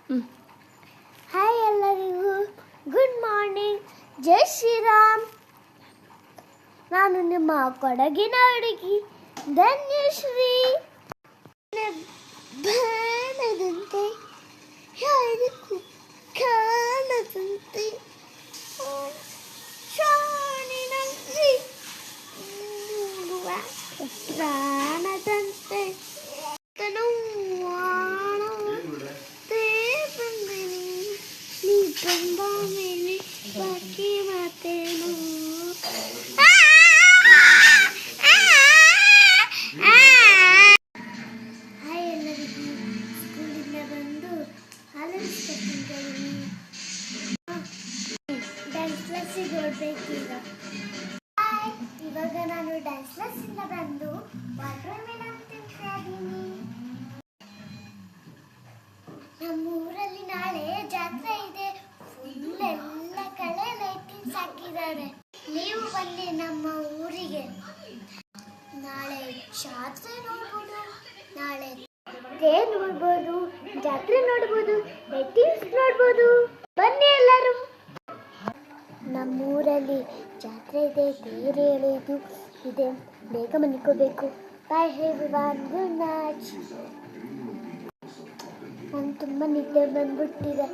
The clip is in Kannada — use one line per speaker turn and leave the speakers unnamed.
ಹಾಯ್ ಎಲ್ಲರಿಗೂ, ಗುಡ್ ಮಾರ್ನಿಂಗ್, ಜೈ ಶ್ರೀರಾಮ್. ನಾನು ನಿಮ್ಮ ಕೊಡಗಿನ ಹುಡುಗಿ ಧನ್ಯಶ್ರೀ. ಬಾಣದಂತೆ ಯಾರಿಗೂ ಕಾಣದಂತೆ ಶಾಣಿನಲ್ಲಿ ಪ್ರಾಣದಂತೆ ಬಂದ ಮೇಲೆ ಬಾಕಿ ಮಾತೇನು. ಹಾಯ್ ಎಲ್ಲರಿಗೂ, ಸ್ಕೂಲಿಂದ ಬಂದು ಹಾಲಿಸ್ಕೊತಿದ್ದೀನಿ. ಡ್ಯಾನ್ಸ್ ಕ್ಲಾಸಿಗೆ ಓಡಬೇಕೀಗ. ಇವಾಗ ನಾನು ಡ್ಯಾನ್ಸ್ ಕ್ಲಾಸಿಂದ ಬಂದು ವಾಟರ್ ಮೆಲನ್ ತಿಂತಾ ಇದ್ದೀನಿ. ನಮ್ಮೂರಲ್ಲಿ ನಾಳೆ ಜಾತ್ರೆ ಇದೆ. ಫುಲ್ ಎಲ್ಲ ಕಡೆ ಲೈಟಿಂಗ್ಸ್ ಹಾಕಿದ್ದಾರೆ. ನೀವು ಬನ್ನಿ ನಮ್ಮ ಊರಿಗೆ. ನಾಳೆ ಜಾತ್ರೆ ನೋಡ್ಬೋದು, ನಾಳೆ ತೇರು ನೋಡ್ಬೋದು, ಜಾತ್ರೆ ನೋಡ್ಬೋದು, ಲೈಟಿಂಗ್ಸ್ ನೋಡ್ಬೋದು. ಬನ್ನಿ ಎಲ್ಲರೂ. ನಮ್ಮೂರಲ್ಲಿ ಜಾತ್ರೆ ಇದೆ, ತೇರು ಎಳೆಯೋದು ಇದೆ. ಬೇಗ ಮನಿಕೋಬೇಕು. ಬಾಯ್ ಎವ್ರಿವನ್, ಗುಡ್ ನೈಟ್. ನಂಗೆ ತುಂಬ ನಿದ್ದೆ ಬಂದ್ಬಿಟ್ಟಿದೆ.